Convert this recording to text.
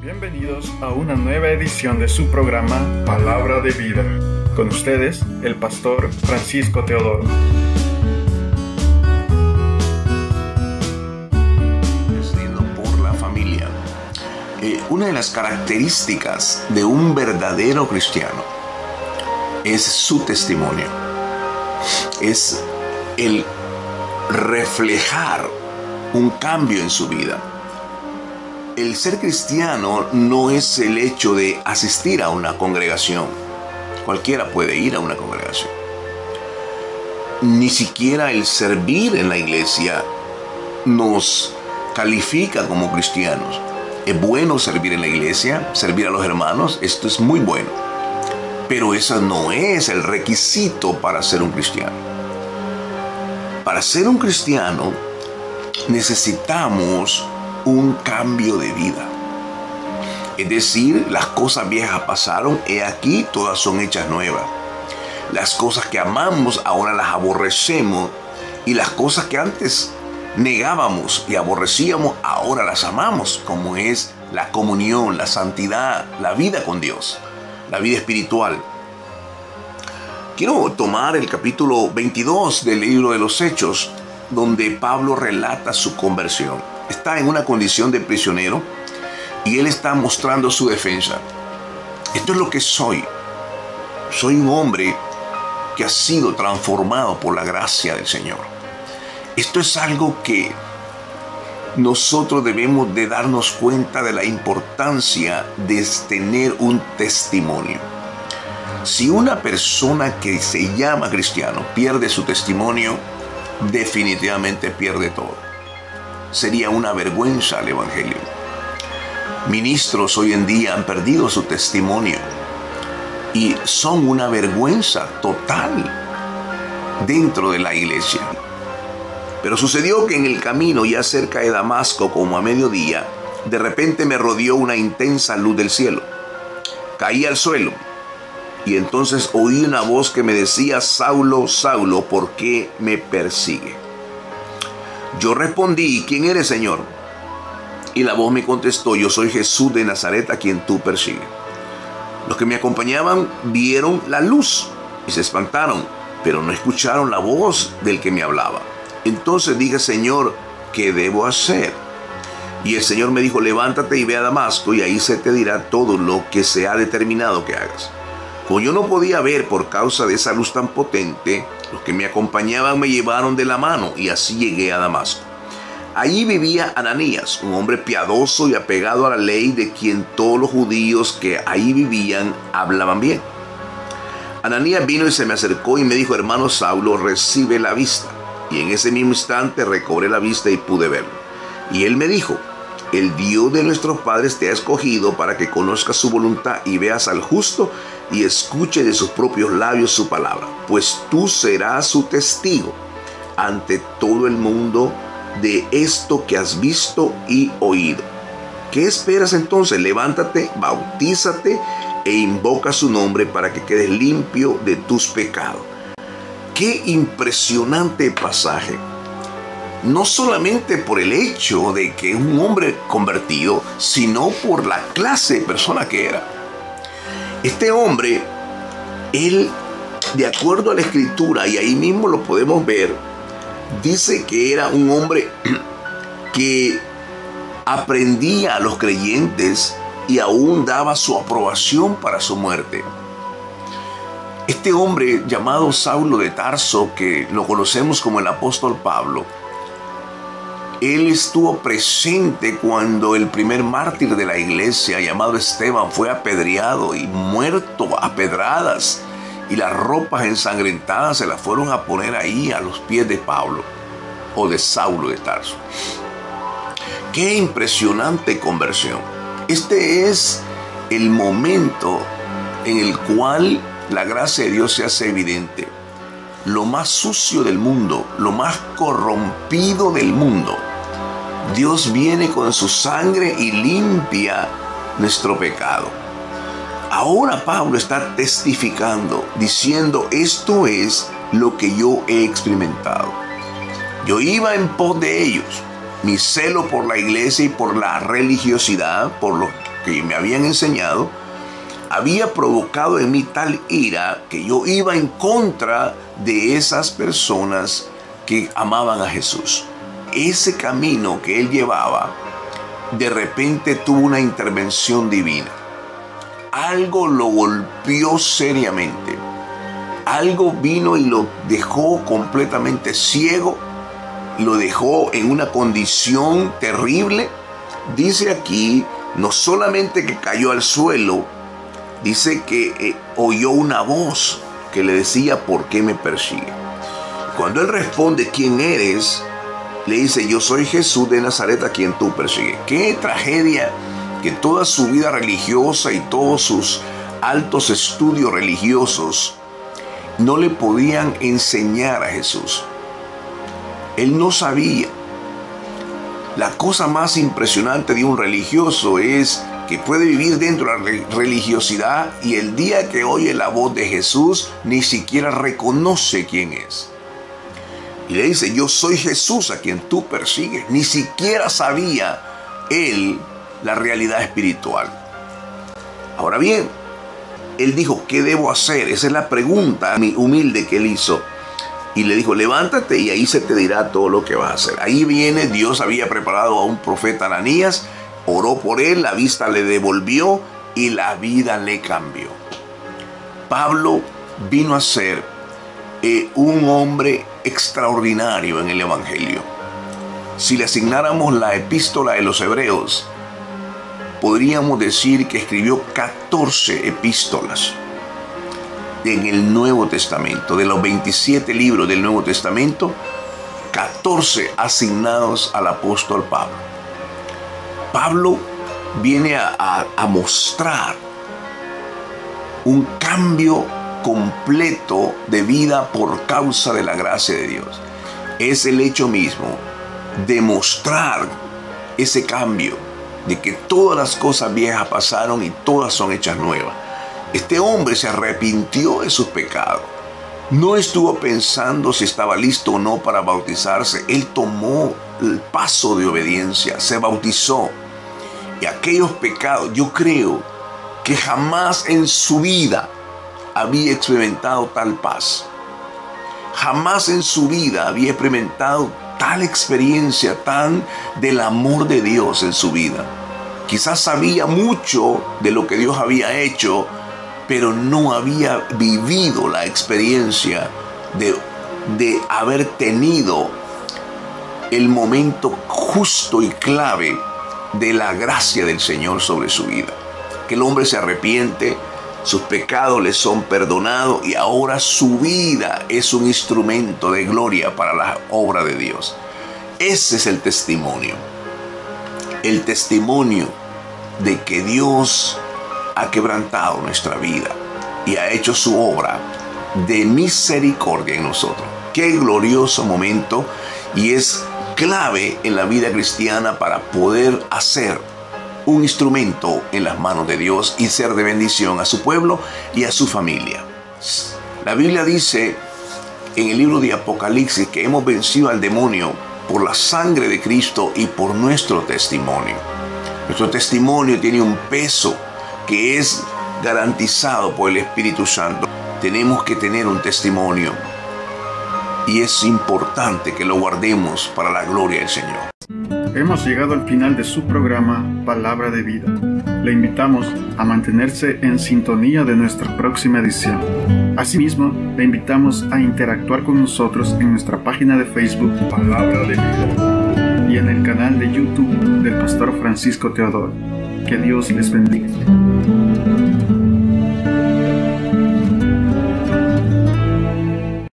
Bienvenidos a una nueva edición de su programa Palabra de Vida. Con ustedes, el pastor Francisco Teodoro. Por la familia. Una de las características de un verdadero cristiano es su testimonio. Es el reflejar un cambio en su vida. El ser cristiano no es el hecho de asistir a una congregación. Cualquiera puede ir a una congregación. Ni siquiera el servir en la iglesia nos califica como cristianos. Es bueno servir en la iglesia, servir a los hermanos, esto es muy bueno. Pero eso no es el requisito para ser un cristiano. Para ser un cristiano necesitamos un cambio de vida. Es decir, las cosas viejas pasaron, he aquí todas son hechas nuevas. Las cosas que amamos ahora las aborrecemos, y las cosas que antes negábamos y aborrecíamos ahora las amamos, como es la comunión, la santidad, la vida con Dios, la vida espiritual. Quiero tomar el capítulo 22 del libro de los Hechos, donde Pablo relata su conversión. Está en una condición de prisionero y él está mostrando su defensa. Esto es lo que soy. Soy un hombre que ha sido transformado por la gracia del Señor. Esto es algo que nosotros debemos de darnos cuenta de la importancia de tener un testimonio. Si una persona que se llama cristiano pierde su testimonio, definitivamente pierde todo. Sería una vergüenza al evangelio. Ministros hoy en día han perdido su testimonio y son una vergüenza total dentro de la iglesia. Pero sucedió que en el camino, ya cerca de Damasco, como a mediodía, de repente me rodeó una intensa luz del cielo. Caí al suelo y entonces oí una voz que me decía: Saulo, Saulo, ¿por qué me persigue? Yo respondí: ¿quién eres, Señor? Y la voz me contestó: yo soy Jesús de Nazaret, a quien tú persigues. Los que me acompañaban vieron la luz y se espantaron, pero no escucharon la voz del que me hablaba. Entonces dije: Señor, ¿qué debo hacer? Y el Señor me dijo: levántate y ve a Damasco, y ahí se te dirá todo lo que se ha determinado que hagas. Como yo no podía ver por causa de esa luz tan potente, los que me acompañaban me llevaron de la mano, y así llegué a Damasco. Allí vivía Ananías, un hombre piadoso y apegado a la ley, de quien todos los judíos que ahí vivían hablaban bien. Ananías vino y se me acercó y me dijo: hermano Saulo, recibe la vista. Y en ese mismo instante recobré la vista y pude verlo. Y él me dijo: el Dios de nuestros padres te ha escogido para que conozcas su voluntad y veas al justo y escuche de sus propios labios su palabra. Pues tú serás su testigo ante todo el mundo de esto que has visto y oído. ¿Qué esperas entonces? Levántate, bautízate e invoca su nombre para que quedes limpio de tus pecados. Qué impresionante pasaje. No solamente por el hecho de que es un hombre convertido, sino por la clase de persona que era. Este hombre, él, de acuerdo a la escritura, y ahí mismo lo podemos ver, dice que era un hombre que aprendía a los creyentes y aún daba su aprobación para su muerte. Este hombre llamado Saulo de Tarso, que lo conocemos como el apóstol Pablo, él estuvo presente cuando el primer mártir de la iglesia, llamado Esteban, fue apedreado y muerto a pedradas, y las ropas ensangrentadas se las fueron a poner ahí a los pies de Pablo, o de Saulo de Tarso. ¡Qué impresionante conversión! Este es el momento en el cual la gracia de Dios se hace evidente. Lo más sucio del mundo, lo más corrompido del mundo, Dios viene con su sangre y limpia nuestro pecado. Ahora Pablo está testificando, diciendo: esto es lo que yo he experimentado. Yo iba en pos de ellos. Mi celo por la iglesia y por la religiosidad, por los que me habían enseñado había provocado en mí tal ira que yo iba en contra de esas personas que amaban a Jesús. Ese camino que él llevaba, de repente tuvo una intervención divina. Algo lo golpeó seriamente. Algo vino y lo dejó completamente ciego. Lo dejó en una condición terrible. Dice aquí, no solamente que cayó al suelo, dice que oyó una voz que le decía, ¿por qué me persigue? Cuando él responde, ¿quién eres?, le dice, yo soy Jesús de Nazaret a quien tú persigues. Qué tragedia que toda su vida religiosa y todos sus altos estudios religiosos no le podían enseñar a Jesús. Él no sabía. La cosa más impresionante de un religioso es que puede vivir dentro de la religiosidad y el día que oye la voz de Jesús ni siquiera reconoce quién es. Y le dice, yo soy Jesús a quien tú persigues. Ni siquiera sabía él la realidad espiritual. Ahora bien, él dijo, ¿qué debo hacer? Esa es la pregunta humilde que él hizo. Y le dijo, levántate y ahí se te dirá todo lo que vas a hacer. Ahí viene, Dios había preparado a un profeta Ananías, oró por él, la vista le devolvió y la vida le cambió. Pablo vino a ser un hombre extraordinario en el Evangelio. Si le asignáramos la epístola de los Hebreos, podríamos decir que escribió 14 epístolas en el Nuevo Testamento. De los 27 libros del Nuevo Testamento, 14 asignados al apóstol Pablo. Pablo viene a mostrar un cambio completo de vida por causa de la gracia de Dios. Es el hecho mismo de mostrar ese cambio, de que todas las cosas viejas pasaron y todas son hechas nuevas. Este hombre se arrepintió de sus pecados. No estuvo pensando si estaba listo o no para bautizarse. Él tomó el paso de obediencia, se bautizó. Y aquellos pecados, yo creo que jamás en su vida había experimentado tal paz. Jamás en su vida había experimentado tal experiencia tan del amor de Dios en su vida. Quizás sabía mucho de lo que Dios había hecho, pero no había vivido la experiencia de haber tenido el momento justo y clave de la gracia del Señor sobre su vida. Que el hombre se arrepiente, sus pecados le son perdonados y ahora su vida es un instrumento de gloria para la obra de Dios. Ese es el testimonio. El testimonio de que Dios ha quebrantado nuestra vida y ha hecho su obra de misericordia en nosotros. Qué glorioso momento, y es clave en la vida cristiana para poder hacer un instrumento en las manos de Dios y ser de bendición a su pueblo y a su familia. La Biblia dice en el libro de Apocalipsis que hemos vencido al demonio por la sangre de Cristo y por nuestro testimonio. Nuestro testimonio tiene un peso que es garantizado por el Espíritu Santo. Tenemos que tener un testimonio y es importante que lo guardemos para la gloria del Señor. Hemos llegado al final de su programa Palabra de Vida. Le invitamos a mantenerse en sintonía de nuestra próxima edición. Asimismo, le invitamos a interactuar con nosotros en nuestra página de Facebook Palabra de Vida y en el canal de YouTube del Pastor Francisco Teodoro. Que Dios les bendiga.